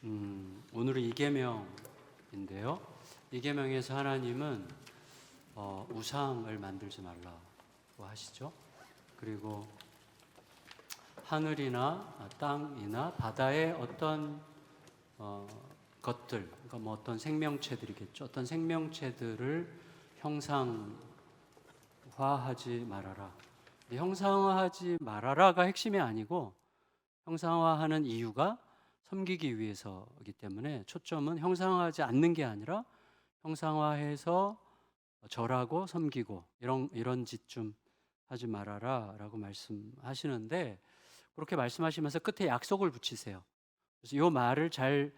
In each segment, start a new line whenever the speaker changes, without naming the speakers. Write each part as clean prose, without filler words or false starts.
오늘은 이계명인데요. 이계명에서 하나님은 우상을 만들지 말라고 하시죠. 그리고 하늘이나 땅이나 바다의 어떤 것들, 그러니까 뭐 어떤 생명체들이겠죠. 어떤 생명체들을 형상화하지 말아라. 형상화하지 말아라가 핵심이 아니고 형상화하는 이유가 섬기기 위해서이기 때문에 초점은 형상화하지 않는 게 아니라 형상화해서 절하고 섬기고 이런 짓 좀 하지 말아라라고 말씀하시는데, 그렇게 말씀하시면서 끝에 약속을 붙이세요. 그래서 이 말을 잘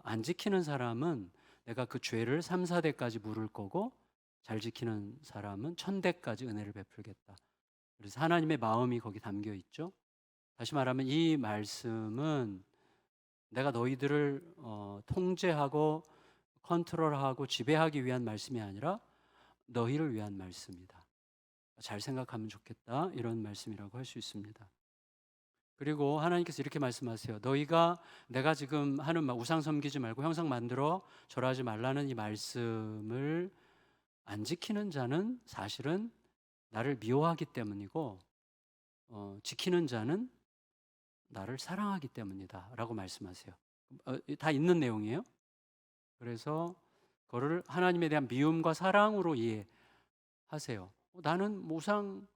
안 지키는 사람은 내가 그 죄를 3, 4대까지 물을 거고, 잘 지키는 사람은 1000대까지 은혜를 베풀겠다. 그래서 하나님의 마음이 거기 담겨 있죠. 다시 말하면 이 말씀은 내가 너희들을 통제하고 컨트롤하고 지배하기 위한 말씀이 아니라 너희를 위한 말씀이다. 잘 생각하면 좋겠다. 이런 말씀이라고 할 수 있습니다. 그리고 하나님께서 이렇게 말씀하세요. 너희가 내가 지금 하는 우상 섬기지 말고 형상 만들어 절하지 말라는 이 말씀을 안 지키는 자는 사실은 나를 미워하기 때문이고, 지키는 자는 나를 사랑하기 때문이다 라고 말씀하세요. 다 있는 내용이에요. 그래서 그거를 하나님에 대한 미움과 사랑으로 이해하세요. 나는 우상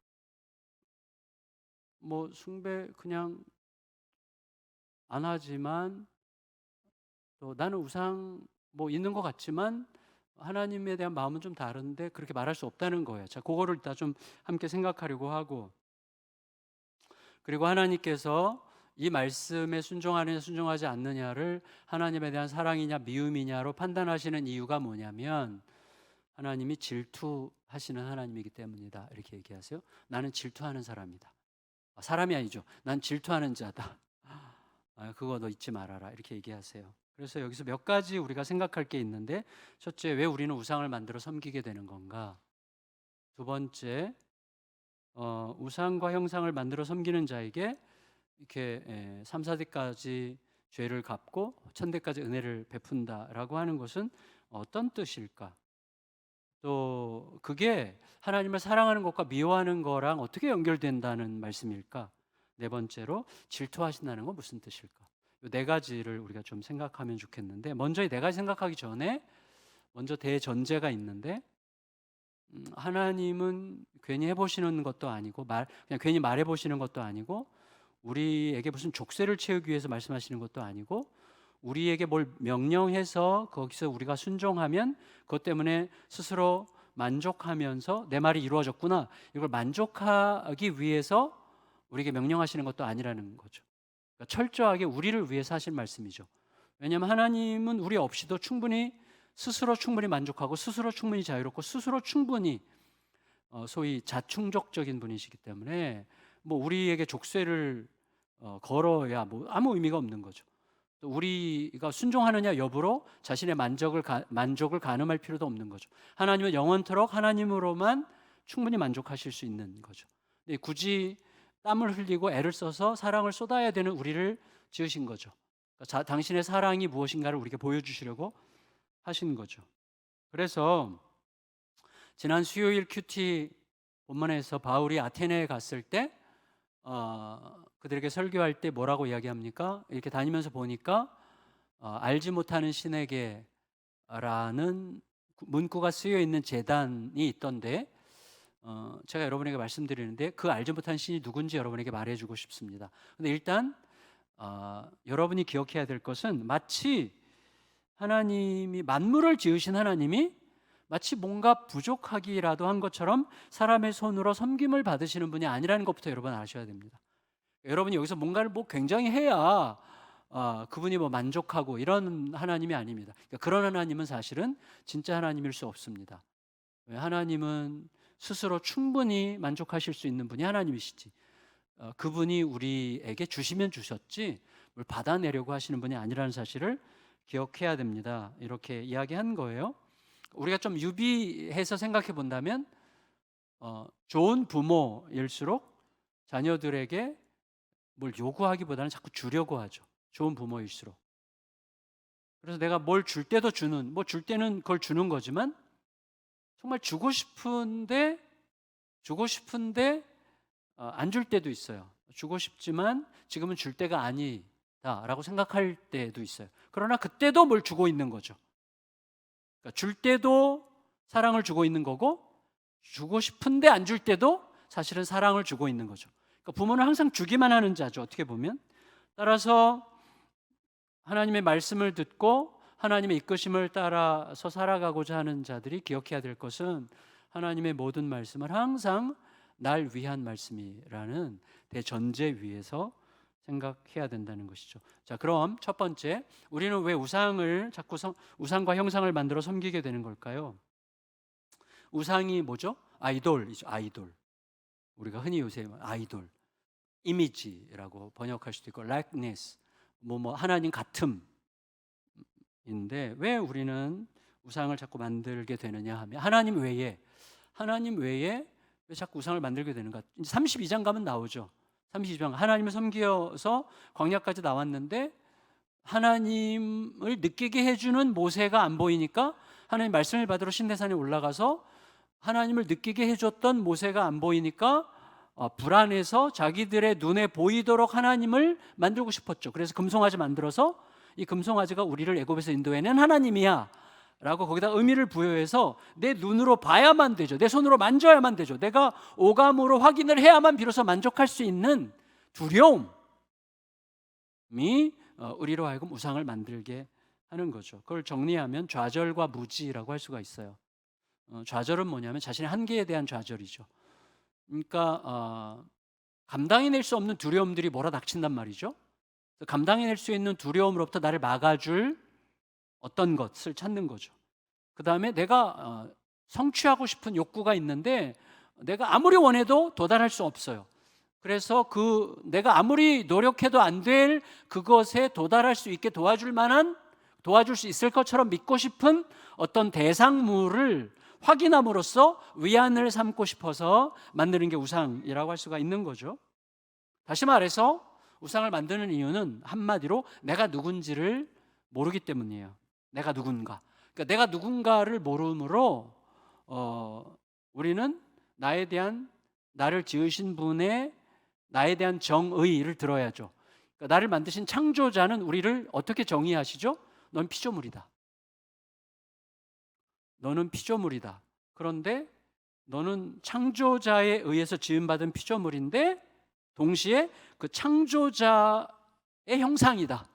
숭배 그냥 안 하지만, 또 나는 우상 있는 것 같지만 하나님에 대한 마음은 좀 다른데, 그렇게 말할 수 없다는 거예요. 자, 그거를 일단 좀 함께 생각하려고 하고, 그리고 하나님께서 이 말씀에 순종하느냐 순종하지 않느냐를 하나님에 대한 사랑이냐 미움이냐로 판단하시는 이유가 뭐냐면, 하나님이 질투하시는 하나님이기 때문이다 이렇게 얘기하세요. 나는 질투하는 사람이다. 사람이 아니죠. 난 질투하는 자다. 그거 너 잊지 말아라 이렇게 얘기하세요. 그래서 여기서 몇 가지 우리가 생각할 게 있는데, 첫째, 왜 우리는 우상을 만들어 섬기게 되는 건가? 두 번째, 우상과 형상을 만들어 섬기는 자에게 이렇게 3, 4대까지 죄를 갚고 1000대까지 은혜를 베푼다라고 하는 것은 어떤 뜻일까? 또 그게 하나님을 사랑하는 것과 미워하는 거랑 어떻게 연결된다는 말씀일까? 네 번째로, 질투하신다는 건 무슨 뜻일까? 이 네 가지를 우리가 좀 생각하면 좋겠는데, 먼저 이 네 가지 생각하기 전에 먼저 대전제가 있는데, 하나님은 괜히 해보시는 것도 아니고 그냥 괜히 말해보시는 것도 아니고, 우리에게 무슨 족쇄를 채우기 위해서 말씀하시는 것도 아니고, 우리에게 뭘 명령해서 거기서 우리가 순종하면 그것 때문에 스스로 만족하면서 내 말이 이루어졌구나, 이걸 만족하기 위해서 우리에게 명령하시는 것도 아니라는 거죠. 그러니까 철저하게 우리를 위해서 하신 말씀이죠. 왜냐하면 하나님은 우리 없이도 스스로 충분히 만족하고 스스로 충분히 자유롭고 스스로 충분히 소위 자충족적인 분이시기 때문에 우리에게 족쇄를 걸어야 아무 의미가 없는 거죠. 또 우리가 순종하느냐 여부로 자신의 만족을 가늠할 필요도 없는 거죠. 하나님은 영원토록 하나님으로만 충분히 만족하실 수 있는 거죠. 근데 굳이 땀을 흘리고 애를 써서 사랑을 쏟아야 되는 우리를 지으신 거죠. 그러니까 당신의 사랑이 무엇인가를 우리에게 보여주시려고 하신 거죠. 그래서 지난 수요일 큐티 본문에서 바울이 아테네에 갔을 때 그들에게 설교할 때 뭐라고 이야기합니까? 이렇게 다니면서 보니까 알지 못하는 신에게라는 문구가 쓰여 있는 제단이 있던데, 제가 여러분에게 말씀드리는데 그 알지 못하는 신이 누군지 여러분에게 말해주고 싶습니다. 근데 일단 여러분이 기억해야 될 것은, 마치 하나님이 만물을 지으신 하나님이 마치 뭔가 부족하기라도 한 것처럼 사람의 손으로 섬김을 받으시는 분이 아니라는 것부터 여러분 아셔야 됩니다. 여러분이 여기서 뭔가를 굉장히 해야 그분이 만족하고 이런 하나님이 아닙니다. 그러니까 그런 하나님은 사실은 진짜 하나님일 수 없습니다. 하나님은 스스로 충분히 만족하실 수 있는 분이 하나님이시지, 그분이 우리에게 주시면 주셨지 뭘 받아내려고 하시는 분이 아니라는 사실을 기억해야 됩니다. 이렇게 이야기한 거예요. 우리가 좀 유비해서 생각해 본다면, 좋은 부모일수록 자녀들에게 뭘 요구하기보다는 자꾸 주려고 하죠. 좋은 부모일수록. 그래서 내가 뭘 줄 때도 주는, 뭐 줄 때는 그걸 주는 거지만 정말 주고 싶은데 안 줄 때도 있어요. 주고 싶지만 지금은 줄 때가 아니다라고 생각할 때도 있어요. 그러나 그때도 뭘 주고 있는 거죠. 그러니까 줄 때도 사랑을 주고 있는 거고, 주고 싶은데 안 줄 때도 사실은 사랑을 주고 있는 거죠. 그러니까 부모는 항상 주기만 하는 자죠, 어떻게 보면. 따라서 하나님의 말씀을 듣고 하나님의 이끄심을 따라서 살아가고자 하는 자들이 기억해야 될 것은 하나님의 모든 말씀을 항상 날 위한 말씀이라는 대전제 위에서 생각해야 된다는 것이죠. 자, 그럼 첫 번째, 우리는 왜 우상을 자꾸 우상과 형상을 만들어 섬기게 되는 걸까요? 우상이 뭐죠? 아이돌이죠. 아이돌. 우리가 흔히 요새 아이돌, 이미지라고 번역할 수도 있고 likeness, 뭐 하나님 같음인데, 왜 우리는 우상을 자꾸 만들게 되느냐 하면 하나님 외에 왜 자꾸 우상을 만들게 되는가? 32장 가면 나오죠. 32장 하나님을 섬기어서 광야까지 나왔는데 하나님을 느끼게 해주는 모세가 안 보이니까 하나님 말씀을 받으러 신내산에 올라가서 하나님을 느끼게 해줬던 모세가 안 보이니까 불안해서 자기들의 눈에 보이도록 하나님을 만들고 싶었죠. 그래서 금송아지 만들어서 이 금송아지가 우리를 애굽에서 인도해낸 하나님이야 라고 거기다 의미를 부여해서 내 눈으로 봐야만 되죠. 내 손으로 만져야만 되죠. 내가 오감으로 확인을 해야만 비로소 만족할 수 있는 두려움이 우리로 하여금 우상을 만들게 하는 거죠. 그걸 정리하면 좌절과 무지라고 할 수가 있어요. 좌절은 뭐냐면 자신의 한계에 대한 좌절이죠. 그러니까 감당해낼 수 없는 두려움들이 몰아닥친단 말이죠. 감당해낼 수 있는 두려움으로부터 나를 막아줄 어떤 것을 찾는 거죠. 그 다음에 내가 성취하고 싶은 욕구가 있는데 내가 아무리 원해도 도달할 수 없어요. 그래서 내가 아무리 노력해도 안 될 그것에 도달할 수 있게 도와줄 수 있을 것처럼 믿고 싶은 어떤 대상물을 확인함으로써 위안을 삼고 싶어서 만드는 게 우상이라고 할 수가 있는 거죠. 다시 말해서 우상을 만드는 이유는 한마디로 내가 누군지를 모르기 때문이에요. 내가 누군가. 그러니까 내가 누군가를 모름으로 우리는 나를 지으신 분의 나에 대한 정의를 들어야죠. 그러니까 나를 만드신 창조자는 우리를 어떻게 정의하시죠? 넌 피조물이다. 너는 피조물이다. 그런데 너는 창조자에 의해서 지음받은 피조물인데 동시에 그 창조자의 형상이다.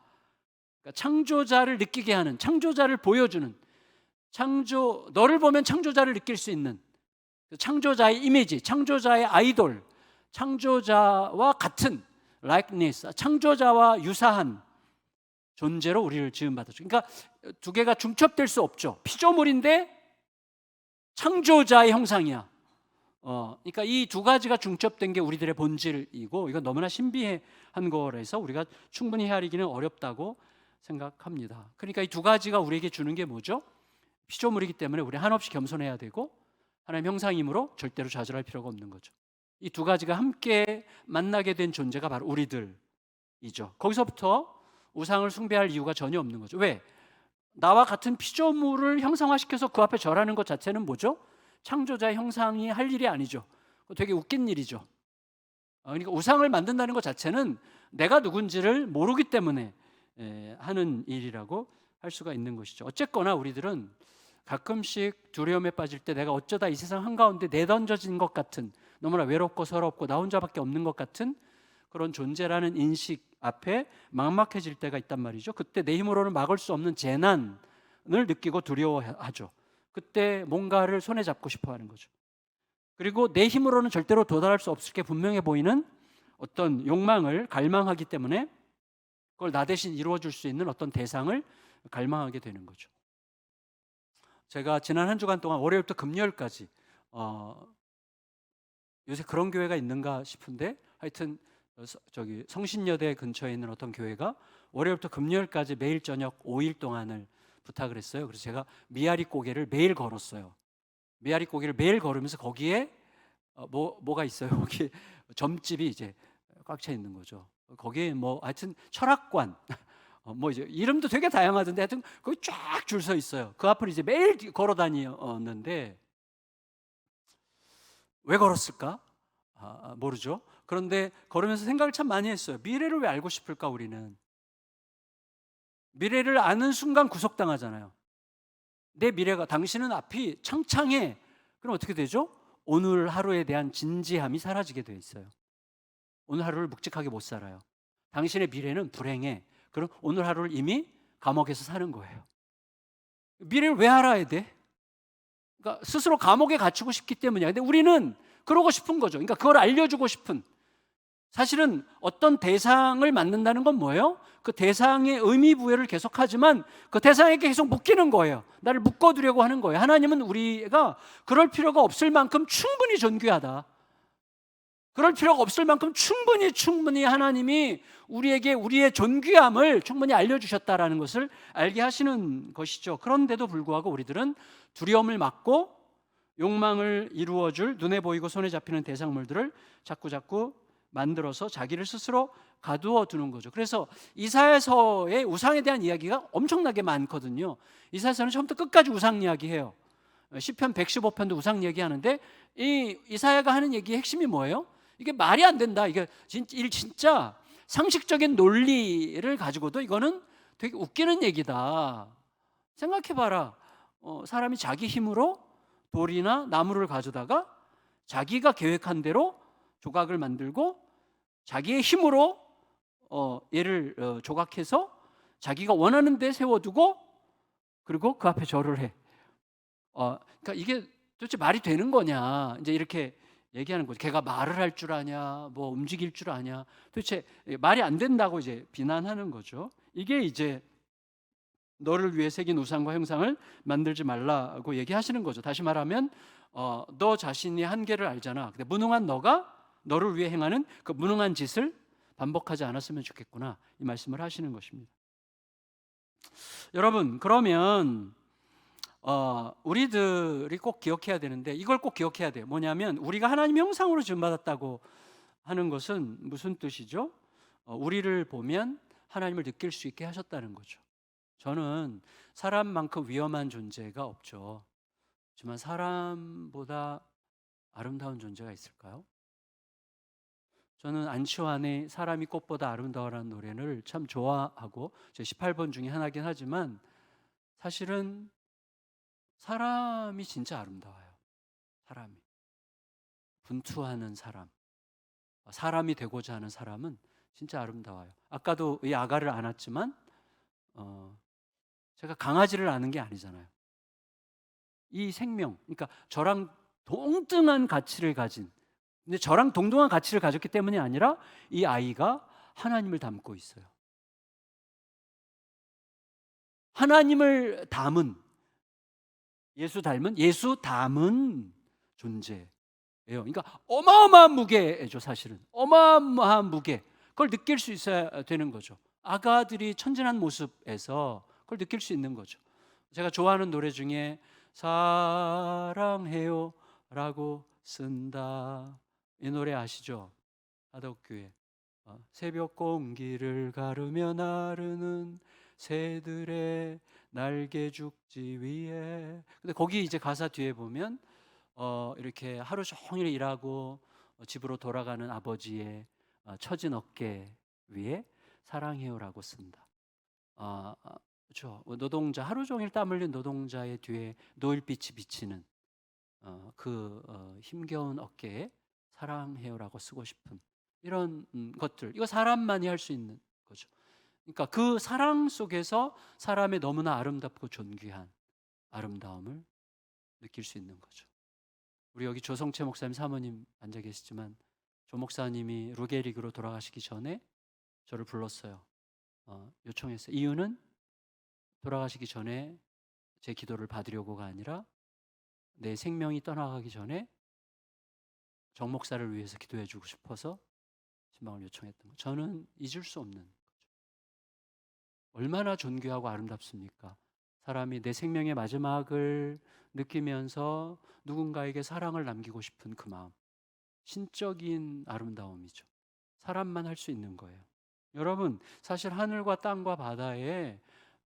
그러니까 창조자를 느끼게 하는, 창조자를 보여주는, 너를 보면 창조자를 느낄 수 있는 창조자의 이미지, 창조자의 아이돌, 창조자와 같은 likeness, 창조자와 유사한 존재로 우리를 지음받았죠. 그러니까 두 개가 중첩될 수 없죠. 피조물인데 창조자의 형상이야. 그러니까 이 두 가지가 중첩된 게 우리들의 본질이고, 이건 너무나 신비한 거라서 우리가 충분히 헤아리기는 어렵다고 생각합니다. 그러니까 이 두 가지가 우리에게 주는 게 뭐죠? 피조물이기 때문에 우리 한없이 겸손해야 되고 하나님 형상이므로 절대로 좌절할 필요가 없는 거죠. 이 두 가지가 함께 만나게 된 존재가 바로 우리들이죠. 거기서부터 우상을 숭배할 이유가 전혀 없는 거죠. 왜? 나와 같은 피조물을 형상화시켜서 그 앞에 절하는 것 자체는 뭐죠? 창조자의 형상이 할 일이 아니죠. 되게 웃긴 일이죠. 그러니까 우상을 만든다는 것 자체는 내가 누군지를 모르기 때문에 하는 일이라고 할 수가 있는 것이죠. 어쨌거나 우리들은 가끔씩 두려움에 빠질 때 내가 어쩌다 이 세상 한가운데 내던져진 것 같은, 너무나 외롭고 서럽고 나 혼자밖에 없는 것 같은 그런 존재라는 인식 앞에 막막해질 때가 있단 말이죠. 그때 내 힘으로는 막을 수 없는 재난을 느끼고 두려워하죠. 그때 뭔가를 손에 잡고 싶어 하는 거죠. 그리고 내 힘으로는 절대로 도달할 수 없을 게 분명해 보이는 어떤 욕망을 갈망하기 때문에 그걸 나 대신 이루어줄 수 있는 어떤 대상을 갈망하게 되는 거죠. 제가 지난 한 주간 동안 월요일부터 금요일까지 요새 그런 교회가 있는가 싶은데 하여튼 저기 성신여대 근처에 있는 어떤 교회가 월요일부터 금요일까지 매일 저녁 5일 동안을 부탁을 했어요. 그래서 제가 미아리 고개를 매일 걸었어요. 미아리 고개를 매일 걸으면서 거기에 뭐가 있어요. 거기 점집이 이제 꽉 차 있는 거죠. 거기에 뭐 하여튼 철학관 뭐 이제 이름도 되게 다양하던데 하여튼 거기 쫙 줄 서 있어요. 그 앞을 이제 매일 걸어 다녔는데 왜 걸었을까? 모르죠. 그런데 걸으면서 생각을 참 많이 했어요. 미래를 왜 알고 싶을까 우리는? 미래를 아는 순간 구속당하잖아요. 내 미래가 당신은 앞이 창창해. 그럼 어떻게 되죠? 오늘 하루에 대한 진지함이 사라지게 돼 있어요. 오늘 하루를 묵직하게 못 살아요. 당신의 미래는 불행해. 그럼 오늘 하루를 이미 감옥에서 사는 거예요. 미래를 왜 알아야 돼? 그러니까 스스로 감옥에 갇히고 싶기 때문이야. 근데 우리는 그러고 싶은 거죠. 그러니까 그걸 알려주고 싶은. 사실은 어떤 대상을 만든다는 건 뭐예요? 그 대상의 의미 부여를 계속하지만 그 대상에게 계속 묶이는 거예요. 나를 묶어두려고 하는 거예요. 하나님은 우리가 그럴 필요가 없을 만큼 충분히 존귀하다. 그럴 필요가 없을 만큼 충분히 하나님이 우리에게 우리의 존귀함을 충분히 알려주셨다라는 것을 알게 하시는 것이죠. 그런데도 불구하고 우리들은 두려움을 막고 욕망을 이루어줄 눈에 보이고 손에 잡히는 대상물들을 자꾸 만들어서 자기를 스스로 가두어 두는 거죠. 그래서 이사야서의 우상에 대한 이야기가 엄청나게 많거든요. 이사야서는 처음부터 끝까지 우상 이야기해요. 시편 115편도 우상 이야기하는데 이 이사야가 하는 얘기의 핵심이 뭐예요? 이게 말이 안 된다. 이게 진짜 상식적인 논리를 가지고도 이거는 되게 웃기는 얘기다. 생각해봐라. 사람이 자기 힘으로 돌이나 나무를 가져다가 자기가 계획한 대로 조각을 만들고 자기의 힘으로 얘를 조각해서 자기가 원하는 데 세워두고 그리고 그 앞에 절을 해. 그러니까 이게 도대체 말이 되는 거냐? 이제 이렇게 얘기하는 거죠. 걔가 말을 할 줄 아냐? 뭐 움직일 줄 아냐? 도대체 말이 안 된다고 이제 비난하는 거죠. 이게 이제 너를 위해 새긴 우상과 형상을 만들지 말라고 얘기하시는 거죠. 다시 말하면 너 자신이 한계를 알잖아. 근데 무능한 너가 너를 위해 행하는 그 무능한 짓을 반복하지 않았으면 좋겠구나. 이 말씀을 하시는 것입니다. 여러분, 그러면 우리들이 꼭 기억해야 되는데 이걸 꼭 기억해야 돼요. 뭐냐면 우리가 하나님의 형상으로 지음받았다고 하는 것은 무슨 뜻이죠? 우리를 보면 하나님을 느낄 수 있게 하셨다는 거죠. 저는 사람만큼 위험한 존재가 없죠. 하지만 사람보다 아름다운 존재가 있을까요? 저는 안치환의 사람이 꽃보다 아름다워라는 노래를 참 좋아하고 제 18번 중에 하나긴 하지만 사실은 사람이 진짜 아름다워요. 사람이 분투하는 사람이 되고자 하는 사람은 진짜 아름다워요. 아까도 이 아가를 안았지만 제가 강아지를 아는 게 아니잖아요. 이 생명, 그러니까 저랑 동등한 가치를 가진, 근데 저랑 동등한 가치를 가졌기 때문이 아니라 이 아이가 하나님을 닮고 있어요. 하나님을 닮은, 예수 닮은 존재예요. 그러니까 어마어마한 무게죠, 사실은. 어마어마한 무게. 그걸 느낄 수 있어야 되는 거죠. 아가들이 천진한 모습에서 그걸 느낄 수 있는 거죠. 제가 좋아하는 노래 중에 사랑해요 라고 쓴다, 이 노래 아시죠? 하덕교회. 새벽 공기를 가르며 나르는 새들의 날개 죽지 위에. 근데 거기 이제 가사 뒤에 보면 이렇게 하루 종일 일하고 집으로 돌아가는 아버지의 처진 어깨 위에 사랑해요라고 쓴다. 그렇죠. 노동자, 하루 종일 땀 흘린 노동자의 뒤에 노을빛이 비치는 힘겨운 어깨에 사랑해요라고 쓰고 싶은 이런 것들. 이거 사람만이 할 수 있는 거죠. 그러니까 그 사랑 속에서 사람의 너무나 아름답고 존귀한 아름다움을 느낄 수 있는 거죠. 우리 여기 조성채 목사님 사모님 앉아 계시지만 조 목사님이 루게릭으로 돌아가시기 전에 저를 불렀어요. 요청했어요. 이유는 돌아가시기 전에 제 기도를 받으려고가 아니라 내 생명이 떠나가기 전에 정 목사를 위해서 기도해 주고 싶어서 신방을 요청했던 거예요. 저는 잊을 수 없는 거죠. 얼마나 존귀하고 아름답습니까? 사람이 내 생명의 마지막을 느끼면서 누군가에게 사랑을 남기고 싶은 그 마음. 신적인 아름다움이죠. 사람만 할 수 있는 거예요. 여러분, 사실 하늘과 땅과 바다에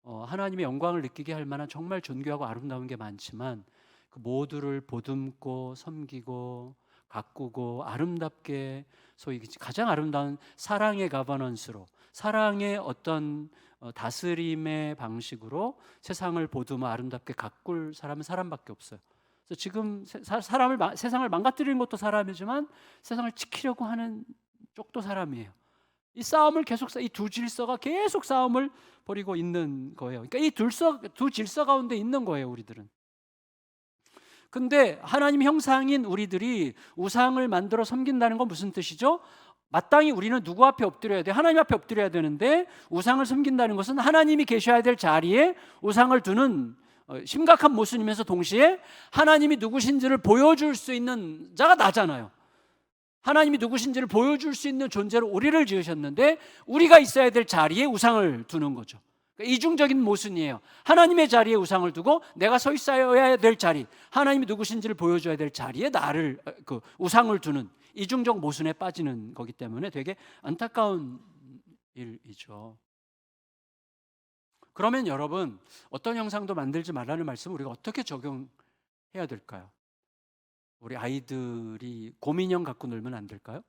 하나님의 영광을 느끼게 할 만한 정말 존귀하고 아름다운 게 많지만 그 모두를 보듬고 섬기고 가꾸고 아름답게, 소위 가장 아름다운 사랑의 가버넌스로, 사랑의 어떤 다스림의 방식으로 세상을 보듬어 아름답게 가꿀 사람은 사람밖에 없어요. 그래서 지금 세상을 망가뜨리는 것도 사람이지만 세상을 지키려고 하는 쪽도 사람이에요. 이 싸움을 이 두 질서가 계속 싸움을 벌이고 있는 거예요. 그러니까 이 두 질서 가운데 있는 거예요, 우리들은. 근데 하나님 형상인 우리들이 우상을 만들어 섬긴다는 건 무슨 뜻이죠? 마땅히 우리는 누구 앞에 엎드려야 돼? 하나님 앞에 엎드려야 되는데 우상을 섬긴다는 것은 하나님이 계셔야 될 자리에 우상을 두는 심각한 모순이면서 동시에 하나님이 누구신지를 보여줄 수 있는 자가 나잖아요. 하나님이 누구신지를 보여줄 수 있는 존재로 우리를 지으셨는데 우리가 있어야 될 자리에 우상을 두는 거죠. 그러니까 이중적인 모순이에요. 하나님의 자리에 우상을 두고 내가 서 있어야 될 자리, 하나님이 누구신지를 보여줘야 될 자리에 우상을 두는 이중적 모순에 빠지는 거기 때문에 되게 안타까운 일이죠. 그러면 여러분, 어떤 형상도 만들지 말라는 말씀을 우리가 어떻게 적용해야 될까요? 우리 아이들이 곰인형 갖고 놀면 안 될까요?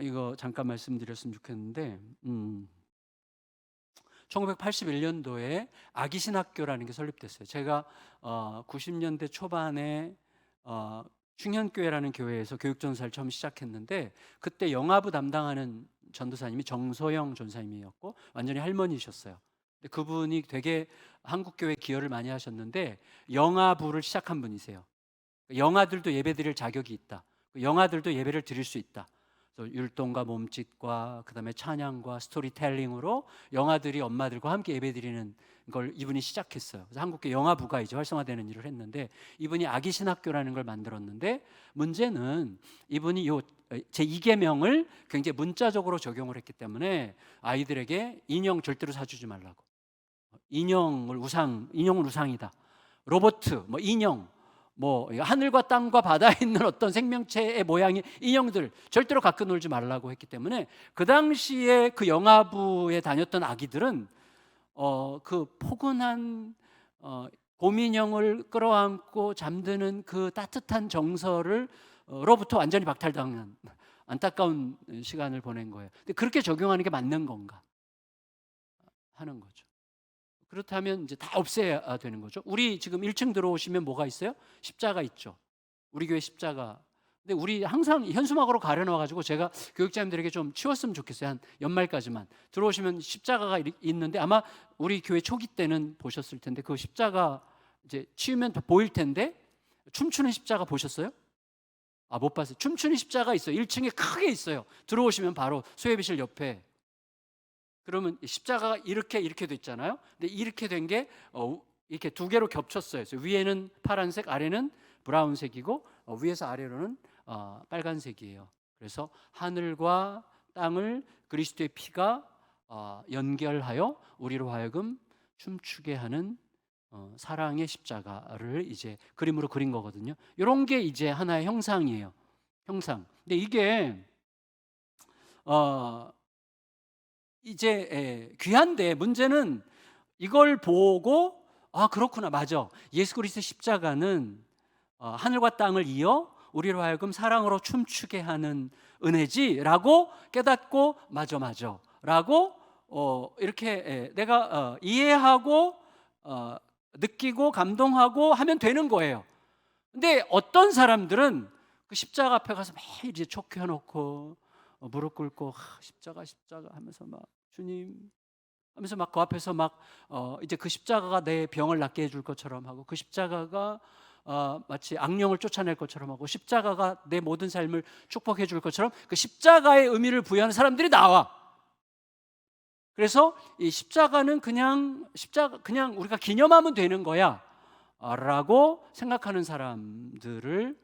이거 잠깐 말씀드렸으면 좋겠는데 1981년도에 아기신학교라는 게 설립됐어요. 제가 90년대 초반에 충현교회라는 교회에서 교육전사를 처음 시작했는데 그때 영아부 담당하는 전도사님이 정소영 전사님이었고 완전히 할머니셨어요. 근데 그분이 되게 한국교회 기여를 많이 하셨는데 영아부를 시작한 분이세요. 영아들도 예배드릴 자격이 있다. 영아들도 예배를 드릴 수 있다. 율동과 몸짓과 그다음에 찬양과 스토리텔링으로 영아들이 엄마들과 함께 예배드리는 걸 이분이 시작했어요. 그래서 한국교회 영아부가 이제 활성화되는 일을 했는데 이분이 아기신학교라는 걸 만들었는데 문제는 이분이 제2계명을 굉장히 문자적으로 적용을 했기 때문에 아이들에게 인형 절대로 사주지 말라고. 인형은 우상이다. 로봇, 인형, 하늘과 땅과 바다에 있는 어떤 생명체의 모양의 인형들 절대로 갖고 놀지 말라고 했기 때문에 그 당시에 그 영아부에 다녔던 아기들은 그 포근한 곰인형을 끌어안고 잠드는 그 따뜻한 정서로부터 완전히 박탈당한 안타까운 시간을 보낸 거예요. 근데 그렇게 적용하는 게 맞는 건가 하는 거죠. 그렇다면 이제 다 없애야 되는 거죠. 우리 지금 1층 들어오시면 뭐가 있어요? 십자가 있죠. 우리 교회 십자가. 근데 우리 항상 현수막으로 가려놔가지고 제가 교육자님들에게 좀 치웠으면 좋겠어요. 한 연말까지만. 들어오시면 십자가가 있는데 아마 우리 교회 초기 때는 보셨을 텐데 그 십자가 이제 치우면 더 보일 텐데 춤추는 십자가 보셨어요? 못 봤어요. 춤추는 십자가 있어요. 1층에 크게 있어요. 들어오시면 바로 소예비실 옆에. 그러면 십자가가 이렇게 돼 있잖아요. 근데 이렇게 된 게 이렇게 두 개로 겹쳤어요. 그래서 위에는 파란색, 아래는 브라운색이고 위에서 아래로는 빨간색이에요. 그래서 하늘과 땅을 그리스도의 피가 연결하여 우리로 하여금 춤추게 하는 사랑의 십자가를 이제 그림으로 그린 거거든요. 이런 게 이제 하나의 형상이에요. 형상. 근데 이게 이제 귀한데 문제는 이걸 보고 그렇구나, 맞아. 예수 그리스도의 십자가는 하늘과 땅을 이어 우리로 하여금 사랑으로 춤추게 하는 은혜지라고 깨닫고 맞아 라고 이렇게 내가 이해하고 느끼고 감동하고 하면 되는 거예요. 근데 어떤 사람들은 그 십자가 앞에 가서 매일 이제 촉혀놓고 무릎 꿇고 십자가 하면서 막 주님 하면서 막 그 앞에서 막 이제 그 십자가가 내 병을 낫게 해줄 것처럼 하고 그 십자가가 마치 악령을 쫓아낼 것처럼 하고 십자가가 내 모든 삶을 축복해 줄 것처럼 그 십자가의 의미를 부여하는 사람들이 나와. 그래서 이 십자가는 그냥 우리가 기념하면 되는 거야 라고 생각하는 사람들이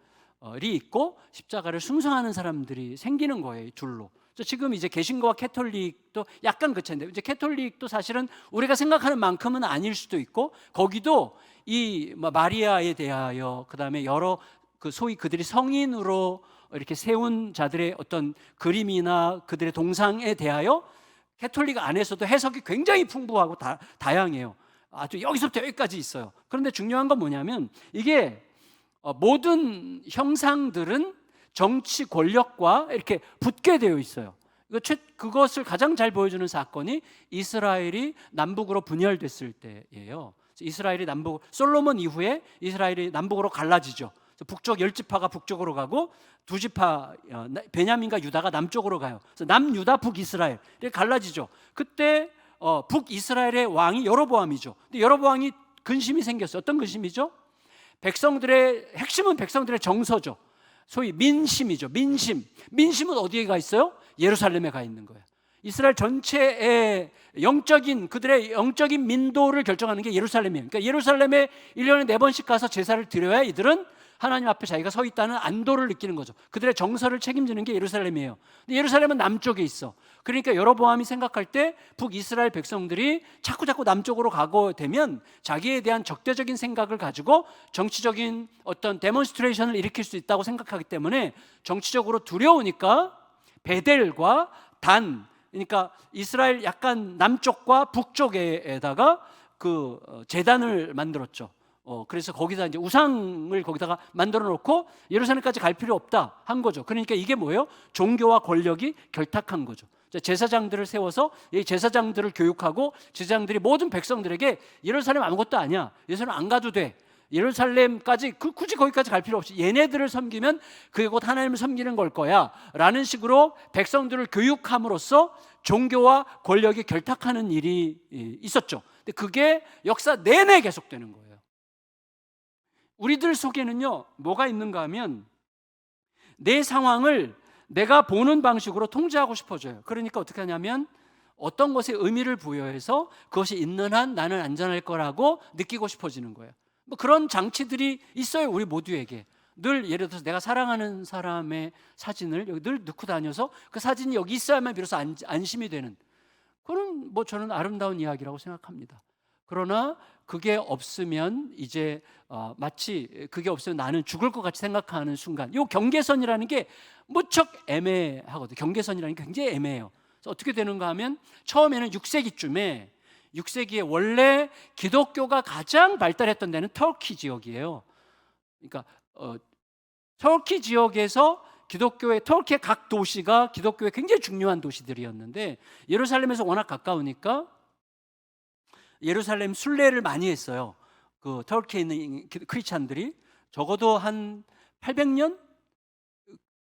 있고 십자가를 숭상하는 사람들이 생기는 거예요. 둘로. 지금 이제 개신교와 캐톨릭도 약간 그 차인데 이제 캐톨릭도 사실은 우리가 생각하는 만큼은 아닐 수도 있고 거기도 이 마리아에 대하여 그다음에 여러 그 소위 그들이 성인으로 이렇게 세운 자들의 어떤 그림이나 그들의 동상에 대하여 캐톨릭 안에서도 해석이 굉장히 풍부하고 다양해요. 아주 여기서부터 여기까지 있어요. 그런데 중요한 건 뭐냐면 이게 모든 형상들은 정치 권력과 이렇게 붙게 되어 있어요. 그것을 가장 잘 보여주는 사건이 이스라엘이 남북으로 분열됐을 때예요. 이스라엘이 솔로몬 이후에 이스라엘이 남북으로 갈라지죠. 북쪽 10지파가 북쪽으로 가고 2지파 베냐민과 유다가 남쪽으로 가요. 그래서 남유다 북이스라엘 이렇게 갈라지죠. 그때 북이스라엘의 왕이 여로보암이죠. 근데 여로보암이 근심이 생겼어요. 어떤 근심이죠? 핵심은 백성들의 정서죠. 소위 민심이죠. 민심은 어디에 가 있어요? 예루살렘에 가 있는 거예요. 이스라엘 전체의 그들의 영적인 민도를 결정하는 게 예루살렘이에요. 그러니까 예루살렘에 1년에 4번씩 가서 제사를 드려야 이들은 하나님 앞에 자기가 서 있다는 안도를 느끼는 거죠. 그들의 정서를 책임지는 게 예루살렘이에요. 근데 예루살렘은 남쪽에 있어. 그러니까 여로보암이 생각할 때 북이스라엘 백성들이 자꾸 남쪽으로 가고 되면 자기에 대한 적대적인 생각을 가지고 정치적인 어떤 데몬스트레이션을 일으킬 수 있다고 생각하기 때문에 정치적으로 두려우니까 베델과 단, 그러니까 이스라엘 약간 남쪽과 북쪽에다가 그 제단을 만들었죠. 그래서 거기다 이제 우상을 거기다가 만들어 놓고 예루살렘까지 갈 필요 없다 한 거죠. 그러니까 이게 뭐예요? 종교와 권력이 결탁한 거죠. 제사장들을 세워서 이 제사장들을 교육하고 제사장들이 모든 백성들에게 예루살렘 아무것도 아니야. 예루살렘 안 가도 돼. 예루살렘까지 굳이 거기까지 갈 필요 없이 얘네들을 섬기면 그게 곧 하나님을 섬기는 걸 거야 라는 식으로 백성들을 교육함으로써 종교와 권력이 결탁하는 일이 있었죠. 근데 그게 역사 내내 계속되는 거예요. 우리들 속에는요 뭐가 있는가 하면 내 상황을 내가 보는 방식으로 통제하고 싶어져요. 그러니까 어떻게 하냐면 어떤 것에 의미를 부여해서 그것이 있는 한 나는 안전할 거라고 느끼고 싶어지는 거예요. 뭐 그런 장치들이 있어요. 우리 모두에게 늘 예를 들어서 내가 사랑하는 사람의 사진을 여기 늘 넣고 다녀서 그 사진이 여기 있어야만 비로소 안심이 되는, 그건 뭐 저는 아름다운 이야기라고 생각합니다. 그러나 그게 없으면 이제 마치 그게 없으면 나는 죽을 것 같이 생각하는 순간, 이 경계선이라는 게 무척 애매하거든요. 경계선이라는 게 굉장히 애매해요. 그래서 어떻게 되는가 하면 처음에는 6세기쯤에 6세기에 원래 기독교가 가장 발달했던 데는 터키 지역이에요. 그러니까 터키 지역에서 터키의 각 도시가 기독교의 굉장히 중요한 도시들이었는데 예루살렘에서 워낙 가까우니까 예루살렘 순례를 많이 했어요. 그 터키에 있는 크리스찬들이 적어도 한 800년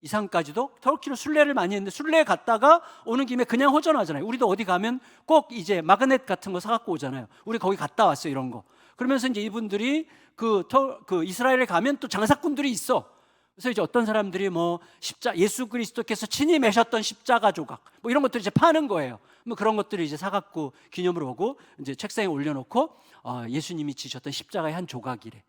이상까지도 터키로 순례를 많이 했는데, 순례 갔다가 오는 김에 그냥 호전하잖아요. 우리도 어디 가면 꼭 이제 마그넷 같은 거 사갖고 오잖아요. 우리 거기 갔다 왔어요, 이런 거. 그러면서 이제 이분들이 그 이스라엘에 가면 또 장사꾼들이 있어. 그래서 이제 어떤 사람들이 뭐 예수 그리스도께서 친히 매셨던 십자가 조각 뭐 이런 것들 이제 파는 거예요. 뭐 그런 것들을 이제 사갖고 기념으로 오고 이제 책상에 올려놓고 예수님이 지셨던 십자가의 한 조각이래.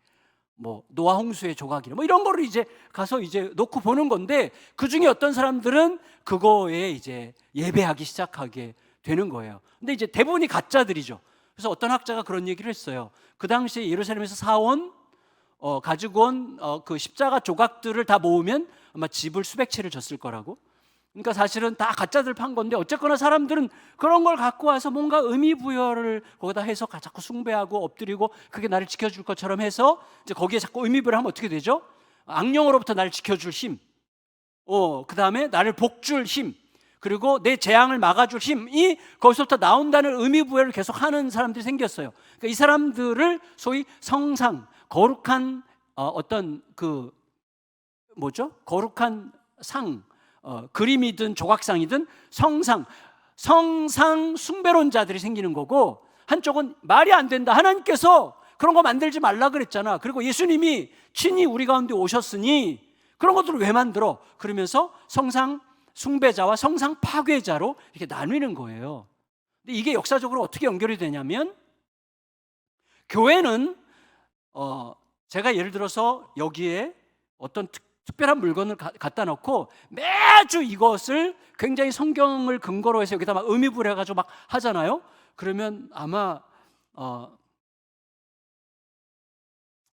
뭐 노아 홍수의 조각이래. 뭐 이런 거를 이제 가서 이제 놓고 보는 건데, 그 중에 어떤 사람들은 그거에 이제 예배하기 시작하게 되는 거예요. 근데 이제 대부분이 가짜들이죠. 그래서 어떤 학자가 그런 얘기를 했어요. 그 당시에 예루살렘에서 가지고 온 그 십자가 조각들을 다 모으면 아마 집을 수백 채를 졌을 거라고. 그러니까 사실은 다 가짜들 판 건데 어쨌거나 사람들은 그런 걸 갖고 와서 뭔가 의미 부여를 거기다 해서 자꾸 숭배하고 엎드리고 그게 나를 지켜줄 것처럼 해서 이제 거기에 자꾸 의미 부여를 하면 어떻게 되죠? 악령으로부터 나를 지켜줄 힘, 그 다음에 나를 복줄 힘, 그리고 내 재앙을 막아줄 힘이 거기서부터 나온다는 의미 부여를 계속 하는 사람들이 생겼어요. 그러니까 이 사람들을 소위 성상, 거룩한 어떤 거룩한 상, 그림이든 조각상이든 성상 숭배론자들이 생기는 거고, 한쪽은 말이 안 된다, 하나님께서 그런 거 만들지 말라 그랬잖아, 그리고 예수님이 친히 우리 가운데 오셨으니 그런 것들을 왜 만들어? 그러면서 성상 숭배자와 성상 파괴자로 이렇게 나뉘는 거예요. 근데 이게 역사적으로 어떻게 연결이 되냐면, 교회는 제가 예를 들어서 여기에 어떤 특별한 물건을 갖다 놓고 매주 이것을 굉장히 성경을 근거로 해서 여기다 막 의미부여 해가지고 막 하잖아요. 그러면 아마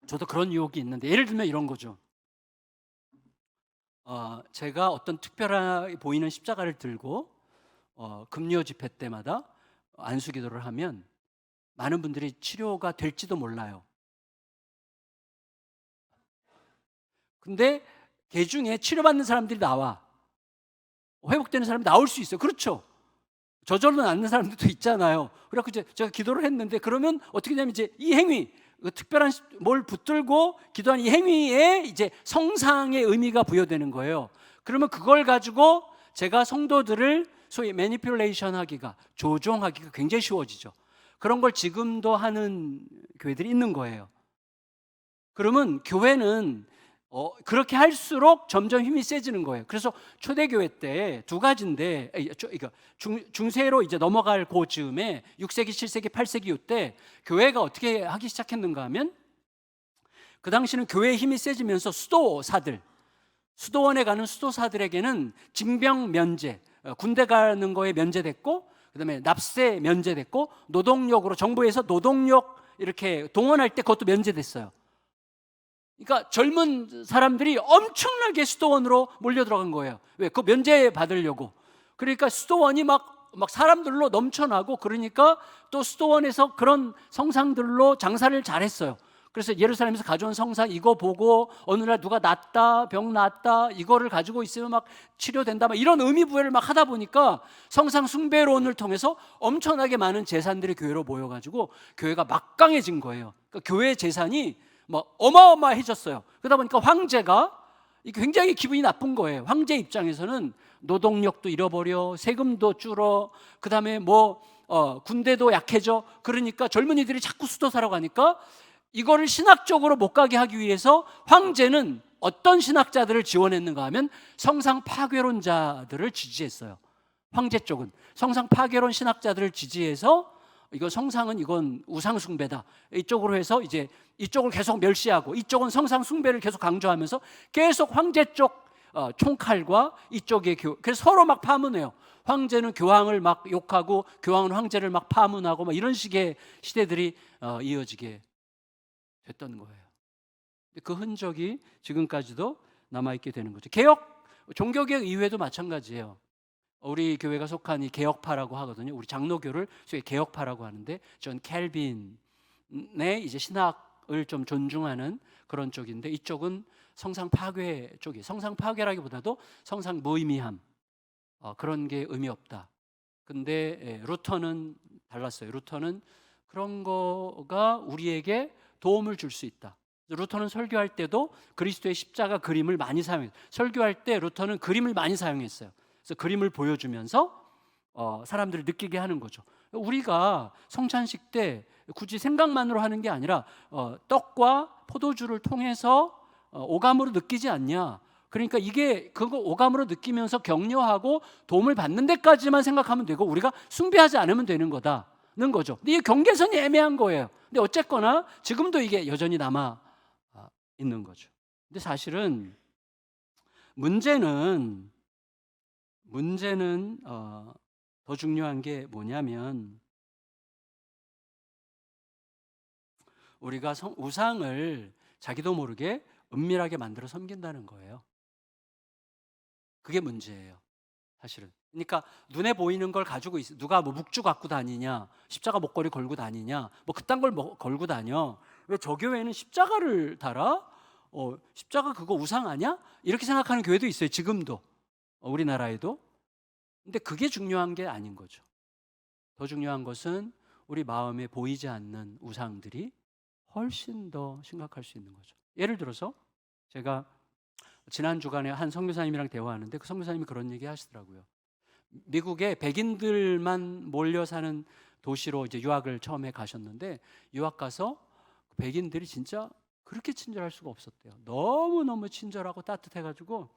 저도 그런 유혹이 있는데, 예를 들면 이런 거죠. 제가 어떤 특별하게 보이는 십자가를 들고 금요 집회 때마다 안수 기도를 하면 많은 분들이 치료가 될지도 몰라요. 근데 개 중에 치료받는 사람들이 나와. 회복되는 사람이 나올 수 있어요. 그렇죠? 저절로 낫는 사람들도 있잖아요. 그래서 이제 제가 기도를 했는데, 그러면 어떻게 되냐면 이제 이 행위, 특별한 뭘 붙들고 기도한 이 행위에 이제 성상의 의미가 부여되는 거예요. 그러면 그걸 가지고 제가 성도들을 소위 매니플레이션 하기가, 조종하기가 굉장히 쉬워지죠. 그런 걸 지금도 하는 교회들이 있는 거예요. 그러면 교회는 그렇게 할수록 점점 힘이 세지는 거예요. 그래서 초대교회 때 두 가지인데, 중세로 이제 넘어갈 고즈음에 6세기, 7세기, 8세기 이때 교회가 어떻게 하기 시작했는가 하면, 그 당시는 교회의 힘이 세지면서 수도원에 가는 수도사들에게는 징병 면제, 군대 가는 거에 면제됐고, 그다음에 납세 면제됐고, 노동력으로 정부에서 노동력 이렇게 동원할 때 그것도 면제됐어요. 그러니까 젊은 사람들이 엄청나게 수도원으로 몰려 들어간 거예요. 왜? 그 면제 받으려고. 그러니까 수도원이 막 사람들로 넘쳐나고, 그러니까 또 수도원에서 그런 성상들로 장사를 잘했어요. 그래서 예루살렘에서 가져온 성상 이거 보고 어느 날 누가 낫다, 병 낫다, 이거를 가지고 있으면 막 치료된다, 막 이런 의미 부여를 막 하다 보니까 성상 숭배론을 통해서 엄청나게 많은 재산들이 교회로 모여가지고 교회가 막강해진 거예요. 그러니까 교회 재산이 어마어마해졌어요. 그러다 보니까 황제가 굉장히 기분이 나쁜 거예요. 황제 입장에서는 노동력도 잃어버려, 세금도 줄어, 그 다음에 군대도 약해져. 그러니까 젊은이들이 자꾸 수도사러 가니까 이거를 신학적으로 못 가게 하기 위해서 황제는 어떤 신학자들을 지원했는가 하면 성상 파괴론자들을 지지했어요. 황제 쪽은 성상 파괴론 신학자들을 지지해서 이건 우상 숭배다, 이쪽으로 해서 이제 이쪽을 계속 멸시하고, 이쪽은 성상 숭배를 계속 강조하면서 계속 황제 쪽 총칼과 이쪽의 그래서 서로 막 파문해요. 황제는 교황을 막 욕하고 교황은 황제를 막 파문하고, 막 이런 식의 시대들이 이어지게 됐던 거예요. 그 흔적이 지금까지도 남아있게 되는 거죠. 종교개혁 이후에도 마찬가지예요. 우리 교회가 속한 이 개혁파라고 하거든요. 우리 장로교를 소위 개혁파라고 하는데, 존 캘빈의 이제 신학을 좀 존중하는 그런 쪽인데, 이쪽은 성상 파괴 쪽이, 성상 파괴라기보다도 성상 무의미함, 그런 게 의미 없다. 근데 루터는 달랐어요. 루터는 그런 거가 우리에게 도움을 줄 수 있다. 루터는 설교할 때도 그리스도의 십자가 그림을 많이 사용했어요. 설교할 때 루터는 그림을 많이 사용했어요. 그래서 그림을 보여주면서 사람들을 느끼게 하는 거죠. 우리가 성찬식 때 굳이 생각만으로 하는 게 아니라 떡과 포도주를 통해서 오감으로 느끼지 않냐. 그러니까 그거 오감으로 느끼면서 격려하고 도움을 받는 데까지만 생각하면 되고, 우리가 숭배하지 않으면 되는 거다는 거죠. 근데 이 경계선이 애매한 거예요. 근데 어쨌거나 지금도 이게 여전히 남아 있는 거죠. 근데 사실은 문제는 더 중요한 게 뭐냐면, 우리가 우상을 자기도 모르게 은밀하게 만들어 섬긴다는 거예요. 그게 문제예요, 사실은. 그러니까 눈에 보이는 걸 가지고 있어. 누가 묵주 갖고 다니냐, 십자가 목걸이 걸고 다니냐, 그딴 걸 걸고 다녀. 왜 저 교회는 십자가를 달아? 십자가 그거 우상 아니야? 이렇게 생각하는 교회도 있어요, 지금도. 우리나라에도. 근데 그게 중요한 게 아닌 거죠. 더 중요한 것은 우리 마음에 보이지 않는 우상들이 훨씬 더 심각할 수 있는 거죠. 예를 들어서 제가 지난 주간에 한 선교사님이랑 대화하는데, 그 선교사님이 그런 얘기 하시더라고요. 미국에 백인들만 몰려 사는 도시로 이제 유학을 처음에 가셨는데, 유학 가서 백인들이 진짜 그렇게 친절할 수가 없었대요. 너무너무 친절하고 따뜻해가지고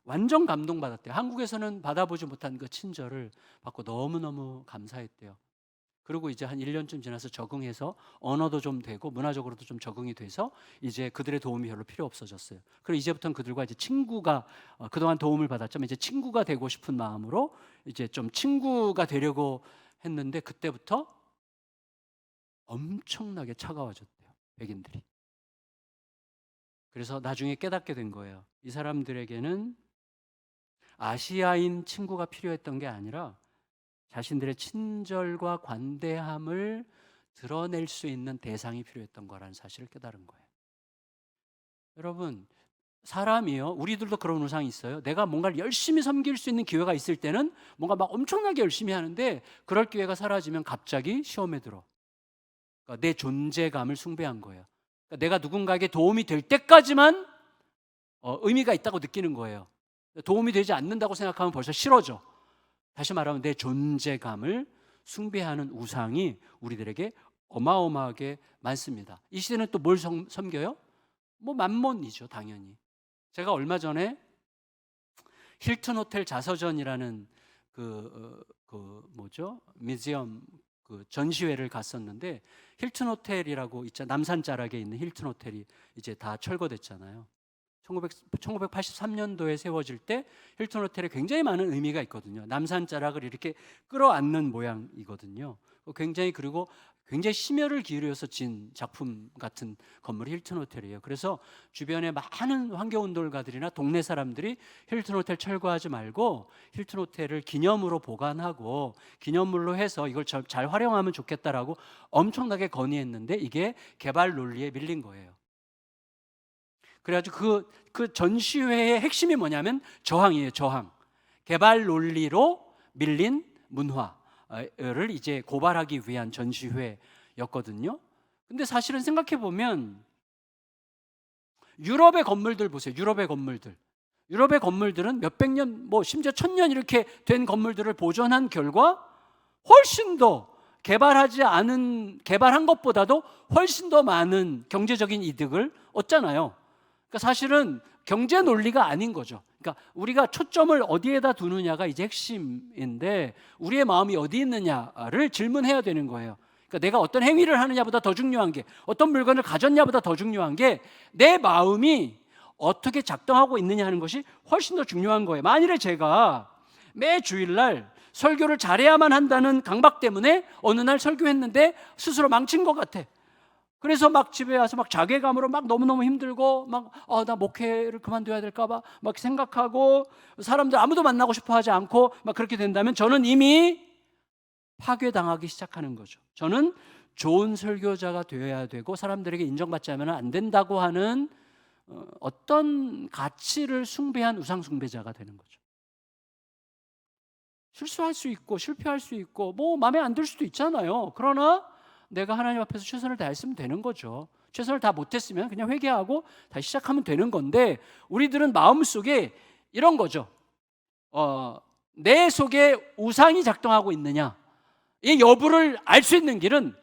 완전 감동받았대요. 한국에서는 받아보지 못한 그 친절을 받고 너무너무 감사했대요. 그리고 이제 한 1년쯤 지나서 적응해서 언어도 좀 되고 문화적으로도 좀 적응이 돼서 이제 그들의 도움이 별로 필요 없어졌어요. 그리고 이제부터는 그들과 이제 그동안 도움을 받았지만 이제 친구가 되고 싶은 마음으로 이제 좀 친구가 되려고 했는데, 그때부터 엄청나게 차가워졌대요, 백인들이. 그래서 나중에 깨닫게 된 거예요. 이 사람들에게는 아시아인 친구가 필요했던 게 아니라 자신들의 친절과 관대함을 드러낼 수 있는 대상이 필요했던 거라는 사실을 깨달은 거예요. 여러분, 사람이요, 우리들도 그런 우상이 있어요. 내가 뭔가를 열심히 섬길 수 있는 기회가 있을 때는 뭔가 막 엄청나게 열심히 하는데, 그럴 기회가 사라지면 갑자기 시험에 들어. 그러니까 내 존재감을 숭배한 거예요. 그러니까 내가 누군가에게 도움이 될 때까지만 의미가 있다고 느끼는 거예요. 도움이 되지 않는다고 생각하면 벌써 싫어져. 다시 말하면 내 존재감을 숭배하는 우상이 우리들에게 어마어마하게 많습니다. 이 시대는 또 뭘 섬겨요? 뭐 만몬이죠, 당연히. 제가 얼마 전에 힐튼 호텔 자서전이라는 뭐죠? 뮤지엄 전시회를 갔었는데, 힐튼 호텔이라고 있잖아요. 남산 자락에 있는 힐튼 호텔이 이제 다 철거됐잖아요. 1983년도에 세워질 때 힐튼 호텔에 굉장히 많은 의미가 있거든요. 남산 자락을 이렇게 끌어안는 모양이거든요. 그리고 굉장히 심혈을 기울여서 진 작품 같은 건물이 힐튼 호텔이에요. 그래서 주변에 많은 환경운동가들이나 동네 사람들이 힐튼 호텔 철거하지 말고 힐튼 호텔을 기념으로 보관하고 기념물로 해서 이걸 잘 활용하면 좋겠다라고 엄청나게 건의했는데, 이게 개발 논리에 밀린 거예요. 그래가지고 그 전시회의 핵심이 뭐냐면 저항이에요. 저항. 개발 논리로 밀린 문화를 이제 고발하기 위한 전시회였거든요. 근데 사실은 생각해 보면 유럽의 건물들 보세요. 유럽의 건물들은 몇백 년, 뭐 심지어 1000년 이렇게 된 건물들을 보존한 결과 훨씬 더 개발한 것보다도 훨씬 더 많은 경제적인 이득을 얻잖아요. 그러니까 사실은 경제 논리가 아닌 거죠. 그러니까 우리가 초점을 어디에다 두느냐가 이제 핵심인데, 우리의 마음이 어디 있느냐를 질문해야 되는 거예요. 그러니까 내가 어떤 행위를 하느냐보다 더 중요한 게, 어떤 물건을 가졌냐보다 더 중요한 게 내 마음이 어떻게 작동하고 있느냐 하는 것이 훨씬 더 중요한 거예요. 만일에 제가 매 주일날 설교를 잘해야만 한다는 강박 때문에 어느 날 설교했는데 스스로 망친 것 같아. 그래서 막 집에 와서 막 자괴감으로 막 너무너무 힘들고 막 나 목회를 그만둬야 될까 봐 막 생각하고, 사람들 아무도 만나고 싶어 하지 않고 막 그렇게 된다면 저는 이미 파괴당하기 시작하는 거죠. 저는 좋은 설교자가 되어야 되고 사람들에게 인정받지 않으면 안 된다고 하는 어떤 가치를 숭배한 우상 숭배자가 되는 거죠. 실수할 수 있고 실패할 수 있고 뭐 마음에 안 들 수도 있잖아요. 그러나 내가 하나님 앞에서 최선을 다했으면 되는 거죠. 최선을 다 못했으면 그냥 회개하고 다시 시작하면 되는 건데, 우리들은 마음속에 이런 거죠. 내 속에 우상이 작동하고 있느냐, 이 여부를 알 수 있는 길은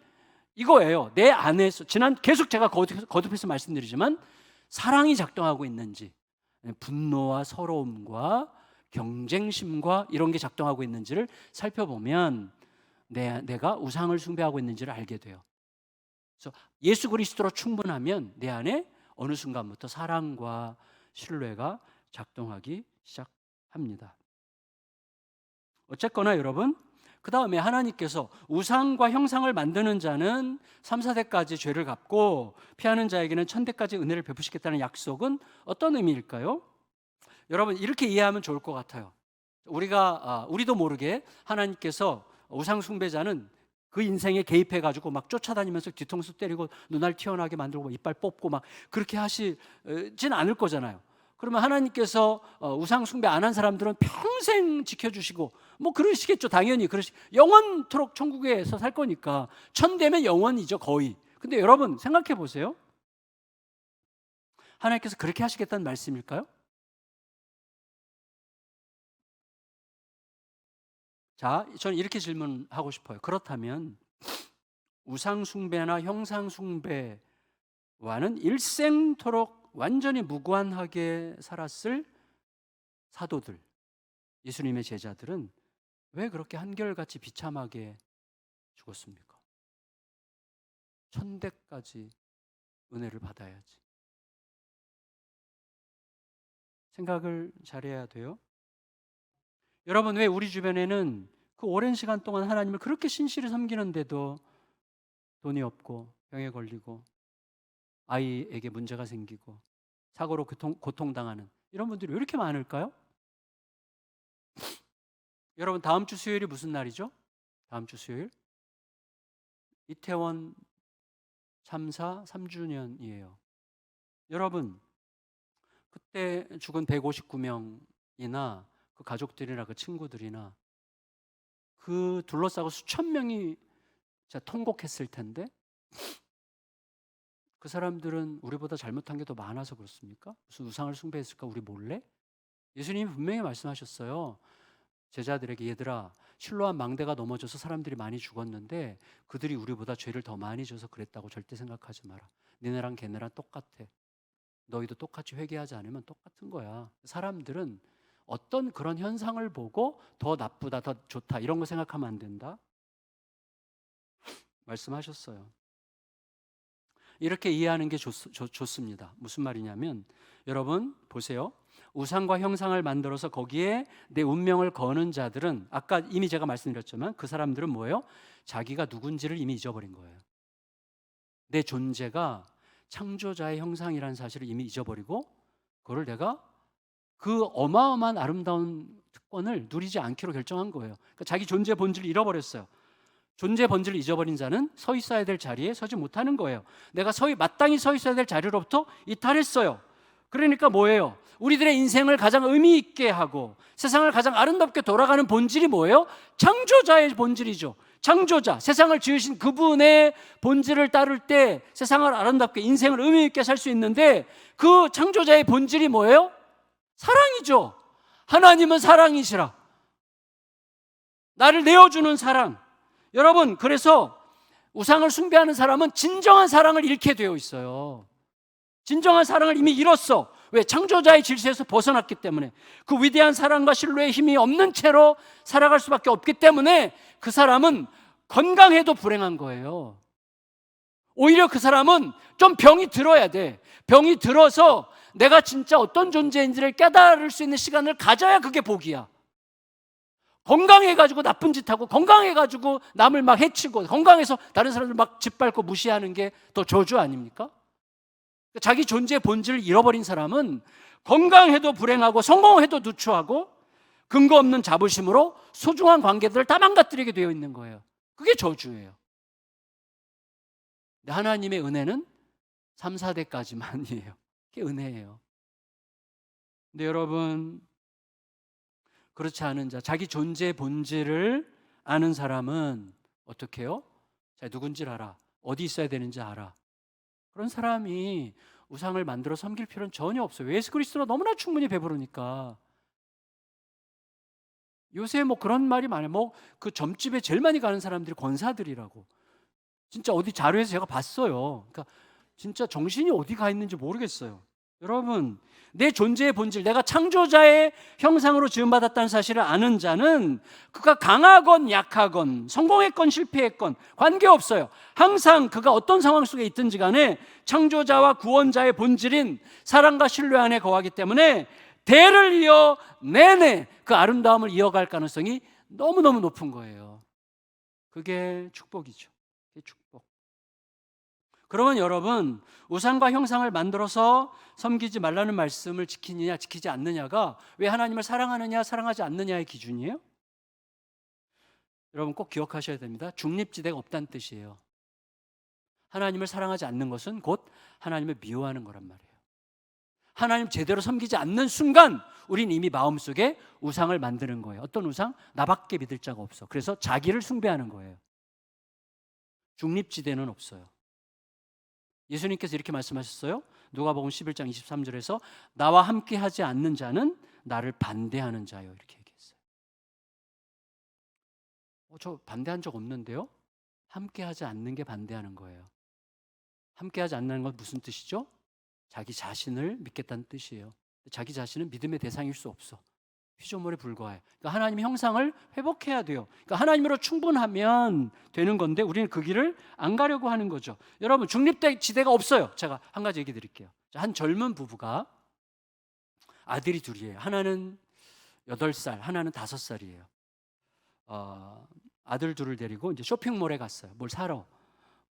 이거예요. 내 안에서, 계속 제가 거듭해서 말씀드리지만, 사랑이 작동하고 있는지, 분노와 서러움과 경쟁심과 이런 게 작동하고 있는지를 살펴보면 내가 우상을 숭배하고 있는지를 알게 돼요. 그래서 예수 그리스도로 충분하면 내 안에 어느 순간부터 사랑과 신뢰가 작동하기 시작합니다. 어쨌거나 여러분, 그 다음에 하나님께서 우상과 형상을 만드는 자는 3, 4대까지 죄를 갚고 피하는 자에게는 1000대까지 은혜를 베푸시겠다는 약속은 어떤 의미일까요? 여러분, 이렇게 이해하면 좋을 것 같아요. 우리도 모르게 하나님께서 우상 숭배자는 그 인생에 개입해가지고 막 쫓아다니면서 뒤통수 때리고 눈알 튀어나게 만들고 이빨 뽑고 막 그렇게 하시진 않을 거잖아요. 그러면 하나님께서 우상 숭배 안 한 사람들은 평생 지켜주시고 뭐 그러시겠죠. 당연히 영원토록 천국에서 살 거니까 1000대면 영원이죠, 거의. 근데 여러분 생각해 보세요. 하나님께서 그렇게 하시겠다는 말씀일까요? 자, 저는 이렇게 질문하고 싶어요. 그렇다면 우상 숭배나 형상 숭배와는 일생토록 완전히 무관하게 살았을 사도들, 예수님의 제자들은 왜 그렇게 한결같이 비참하게 죽었습니까? 1000대까지 은혜를 받아야지. 생각을 잘해야 돼요. 여러분, 왜 우리 주변에는 그 오랜 시간 동안 하나님을 그렇게 신실히 섬기는데도 돈이 없고 병에 걸리고 아이에게 문제가 생기고 사고로 고통당하는 이런 분들이 왜 이렇게 많을까요? 여러분, 다음 주 수요일이 무슨 날이죠? 다음 주 수요일 이태원 참사 3주년이에요. 여러분, 그때 죽은 159명이나 그 가족들이나 그 친구들이나 그 둘러싸고 수천 명이 진짜 통곡했을 텐데 그 사람들은 우리보다 잘못한 게 더 많아서 그렇습니까? 무슨 우상을 숭배했을까? 우리 몰래? 예수님이 분명히 말씀하셨어요. 제자들에게, 얘들아, 실로암 망대가 넘어져서 사람들이 많이 죽었는데 그들이 우리보다 죄를 더 많이 져서 그랬다고 절대 생각하지 마라. 니네랑 걔네랑 똑같아. 너희도 똑같이 회개하지 않으면 똑같은 거야. 사람들은 어떤 그런 현상을 보고 더 나쁘다, 더 좋다 이런 거 생각하면 안 된다 말씀하셨어요. 이렇게 이해하는 게 좋습니다. 무슨 말이냐면, 여러분 보세요. 우상과 형상을 만들어서 거기에 내 운명을 거는 자들은, 아까 이미 제가 말씀드렸지만 그 사람들은 뭐예요? 자기가 누군지를 이미 잊어버린 거예요. 내 존재가 창조자의 형상이라는 사실을 이미 잊어버리고 그걸 내가 그 어마어마한 아름다운 특권을 누리지 않기로 결정한 거예요. 그러니까 자기 존재 본질을 잃어버렸어요. 존재 본질을 잊어버린 자는 서 있어야 될 자리에 서지 못하는 거예요. 내가 마땅히 서 있어야 될 자리로부터 이탈했어요. 그러니까 뭐예요? 우리들의 인생을 가장 의미 있게 하고 세상을 가장 아름답게 돌아가는 본질이 뭐예요? 창조자의 본질이죠. 창조자, 세상을 지으신 그분의 본질을 따를 때 세상을 아름답게, 인생을 의미 있게 살 수 있는데 그 창조자의 본질이 뭐예요? 사랑이죠. 하나님은 사랑이시라. 나를 내어주는 사랑. 여러분, 그래서 우상을 숭배하는 사람은 진정한 사랑을 잃게 되어 있어요. 진정한 사랑을 이미 잃었어. 왜? 창조자의 질서에서 벗어났기 때문에. 그 위대한 사랑과 신뢰의 힘이 없는 채로 살아갈 수밖에 없기 때문에 그 사람은 건강해도 불행한 거예요. 오히려 그 사람은 좀 병이 들어야 돼. 병이 들어서 내가 진짜 어떤 존재인지를 깨달을 수 있는 시간을 가져야 그게 복이야. 건강해가지고 나쁜 짓 하고, 건강해가지고 남을 막 해치고, 건강해서 다른 사람들 막 짓밟고 무시하는 게 더 저주 아닙니까? 자기 존재의 본질을 잃어버린 사람은 건강해도 불행하고 성공해도 누추하고 근거 없는 자부심으로 소중한 관계들을 다 망가뜨리게 되어 있는 거예요. 그게 저주예요. 하나님의 은혜는 3, 4대까지만이에요. 그게 은혜예요. 근데 여러분, 그렇지 않은 자, 자기 존재의 본질을 아는 사람은 어떻게 해요? 자, 누군지를 알아. 어디 있어야 되는지 알아. 그런 사람이 우상을 만들어 섬길 필요는 전혀 없어요. 예수 그리스도로 너무나 충분히 배부르니까. 요새 뭐 그런 말이 많아요. 뭐 그 점집에 제일 많이 가는 사람들이 권사들이라고. 진짜 어디 자료에서 제가 봤어요. 그러니까 진짜 정신이 어디 가 있는지 모르겠어요. 여러분, 내 존재의 본질, 내가 창조자의 형상으로 지음받았다는 사실을 아는 자는 그가 강하건 약하건 성공했건 실패했건 관계없어요. 항상 그가 어떤 상황 속에 있든지 간에 창조자와 구원자의 본질인 사랑과 신뢰 안에 거하기 때문에 대를 이어 내내 그 아름다움을 이어갈 가능성이 너무너무 높은 거예요. 그게 축복이죠. 그게 축복. 그러면 여러분, 우상과 형상을 만들어서 섬기지 말라는 말씀을 지키느냐 지키지 않느냐가 왜 하나님을 사랑하느냐 사랑하지 않느냐의 기준이에요? 여러분 꼭 기억하셔야 됩니다. 중립지대가 없다는 뜻이에요. 하나님을 사랑하지 않는 것은 곧 하나님을 미워하는 거란 말이에요. 하나님 제대로 섬기지 않는 순간 우린 이미 마음속에 우상을 만드는 거예요. 어떤 우상? 나밖에 믿을 자가 없어. 그래서 자기를 숭배하는 거예요. 중립지대는 없어요. 예수님께서 이렇게 말씀하셨어요. 누가복음 11장 23절에서 나와 함께 하지 않는 자는 나를 반대하는 자요, 이렇게 얘기했어요. 저 반대한 적 없는데요? 함께 하지 않는 게 반대하는 거예요. 함께 하지 않는 건 무슨 뜻이죠? 자기 자신을 믿겠다는 뜻이에요. 자기 자신은 믿음의 대상일 수 없어. 피조물에 불과해. 그러니까 하나님의 형상을 회복해야 돼요. 그러니까 하나님으로 충분하면 되는 건데 우리는 그 길을 안 가려고 하는 거죠. 여러분, 중립지대가 없어요. 제가 한 가지 얘기 드릴게요. 한 젊은 부부가 아들이 둘이에요. 하나는 8살, 하나는 5살이에요. 아들 둘을 데리고 이제 쇼핑몰에 갔어요. 뭘 사러.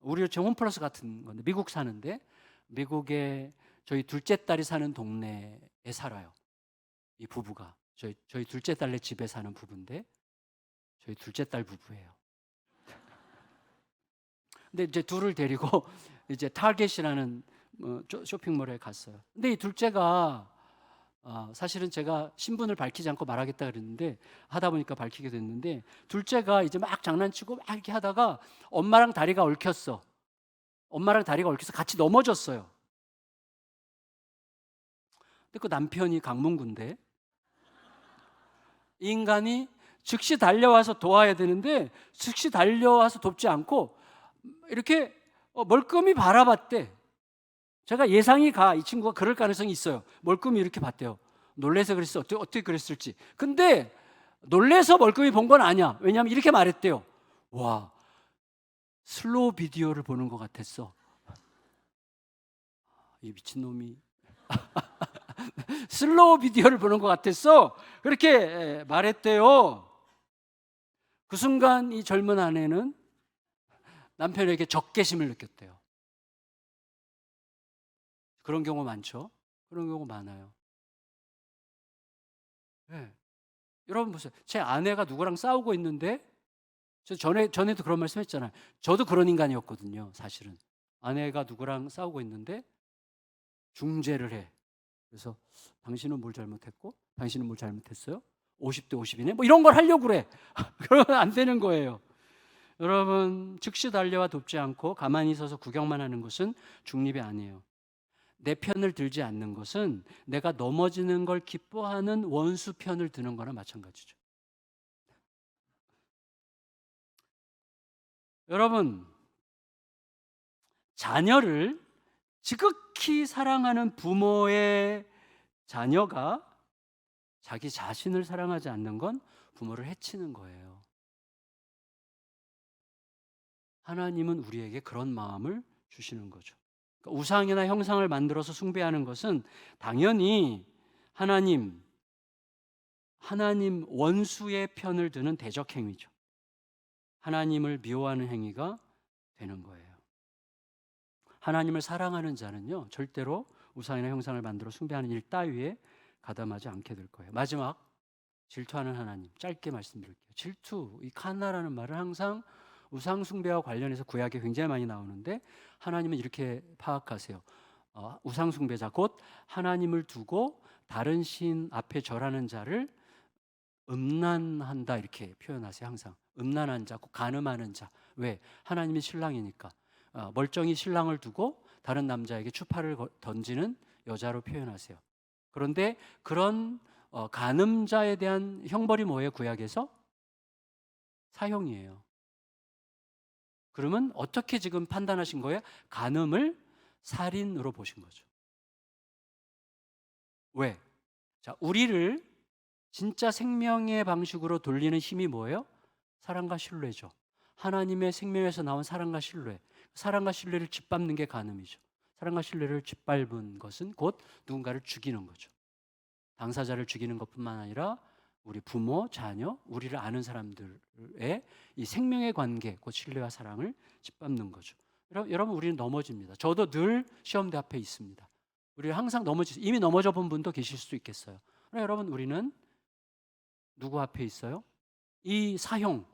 우리 지금 홈플러스 같은 건데 미국 사는데 미국에 저희 둘째 딸이 사는 동네에 살아요. 이 부부가 저희 둘째 딸네 집에 사는 부부인데 저희 둘째 딸 부부예요. 근데 이제 둘을 데리고 이제 타겟이라는 쇼핑몰에 갔어요. 근데 이 둘째가 사실은 제가 신분을 밝히지 않고 말하겠다 그랬는데 하다 보니까 밝히게 됐는데 둘째가 이제 막 장난치고 막 이렇게 하다가 엄마랑 다리가 얽혔어. 엄마랑 다리가 얽혀서 같이 넘어졌어요. 근데 그 남편이 강문구인데 이 인간이 즉시 달려와서 도와야 되는데 즉시 달려와서 돕지 않고 이렇게 멀끔히 바라봤대. 제가 예상이 가. 이 친구가 그럴 가능성이 있어요. 멀끔히 이렇게 봤대요. 놀래서 그랬어. 어떻게 그랬을지. 근데 놀래서 멀끔히 본 건 아니야. 왜냐하면 이렇게 말했대요. 와, 슬로우 비디오를 보는 것 같았어. 이 미친놈이 슬로우 비디오를 보는 것 같았어. 그렇게 말했대요. 그 순간 이 젊은 아내는 남편에게 적개심을 느꼈대요. 그런 경우 많죠. 그런 경우 많아요. 네. 여러분 보세요. 제 아내가 누구랑 싸우고 있는데 저 전에도 그런 말씀 했잖아요. 저도 그런 인간이었거든요. 사실은 아내가 누구랑 싸우고 있는데 중재를 해. 그래서 당신은 뭘 잘못했고 당신은 뭘 잘못했어요? 50대 50이네? 뭐 이런 걸 하려고 그래. 그러면 안 되는 거예요. 여러분 즉시 달려와 돕지 않고 가만히 서서 구경만 하는 것은 중립이 아니에요. 내 편을 들지 않는 것은 내가 넘어지는 걸 기뻐하는 원수 편을 드는 거나 마찬가지죠. 여러분, 자녀를 지극히 사랑하는 부모의 자녀가 자기 자신을 사랑하지 않는 건 부모를 해치는 거예요. 하나님은 우리에게 그런 마음을 주시는 거죠. 그러니까 우상이나 형상을 만들어서 숭배하는 것은 당연히 하나님 원수의 편을 드는 대적 행위죠. 하나님을 미워하는 행위가 되는 거예요. 하나님을 사랑하는 자는요, 절대로 우상이나 형상을 만들어 숭배하는 일 따위에 가담하지 않게 될 거예요. 마지막, 질투하는 하나님. 짧게 말씀드릴게요. 질투, 이 칸나라는 말은 항상 우상 숭배와 관련해서 구약에 굉장히 많이 나오는데 하나님은 이렇게 파악하세요. 우상 숭배자 곧 하나님을 두고 다른 신 앞에 절하는 자를 음란한다 이렇게 표현하세요. 항상 음란한 자, 간음하는 자. 왜? 하나님이 신랑이니까. 멀쩡히 신랑을 두고 다른 남자에게 추파를 던지는 여자로 표현하세요. 그런데 그런 간음자에 대한 형벌이 뭐예요? 구약에서? 사형이에요. 그러면 어떻게 지금 판단하신 거예요? 간음을 살인으로 보신 거죠. 왜? 자, 우리를 진짜 생명의 방식으로 돌리는 힘이 뭐예요? 사랑과 신뢰죠. 하나님의 생명에서 나온 사랑과 신뢰. 사랑과 신뢰를 짓밟는 게 간음이죠. 사랑과 신뢰를 짓밟은 것은 곧 누군가를 죽이는 거죠. 당사자를 죽이는 것뿐만 아니라 우리 부모, 자녀, 우리를 아는 사람들의 이 생명의 관계, 곧 신뢰와 사랑을 짓밟는 거죠. 여러분 우리는 넘어집니다. 저도 늘 시험대 앞에 있습니다. 우리는 항상 이미 넘어져 본 분도 계실 수 있겠어요. 그러나 여러분 우리는 누구 앞에 있어요? 이 사형,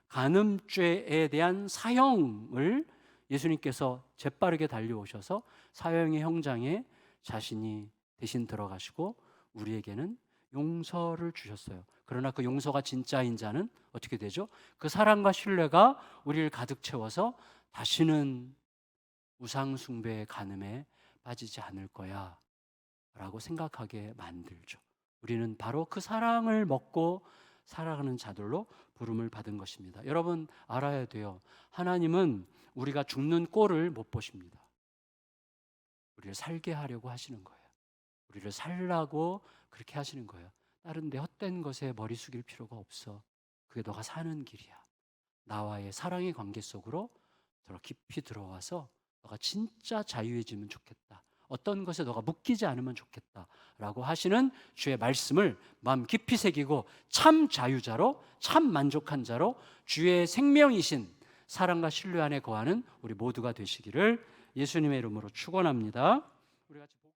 간음죄에 대한 사형을 예수님께서 재빠르게 달려오셔서 사형의 형장에 자신이 대신 들어가시고 우리에게는 용서를 주셨어요. 그러나 그 용서가 진짜인 자는 어떻게 되죠? 그 사랑과 신뢰가 우리를 가득 채워서 다시는 우상숭배의 간음에 빠지지 않을 거야 라고 생각하게 만들죠. 우리는 바로 그 사랑을 먹고 살아가는 자들로 부름을 받은 것입니다. 여러분 알아야 돼요. 하나님은 우리가 죽는 꼴을 못 보십니다. 우리를 살게 하려고 하시는 거예요. 우리를 살라고 그렇게 하시는 거예요. 다른 데 헛된 것에 머리 숙일 필요가 없어. 그게 너가 사는 길이야. 나와의 사랑의 관계 속으로 더 깊이 들어와서 너가 진짜 자유해지면 좋겠다. 어떤 것에 너가 묶이지 않으면 좋겠다 라고 하시는 주의 말씀을 마음 깊이 새기고 참 자유자로 참 만족한 자로 주의 생명이신 사랑과 신뢰 안에 거하는 우리 모두가 되시기를 예수님의 이름으로 축원합니다. 우리 같이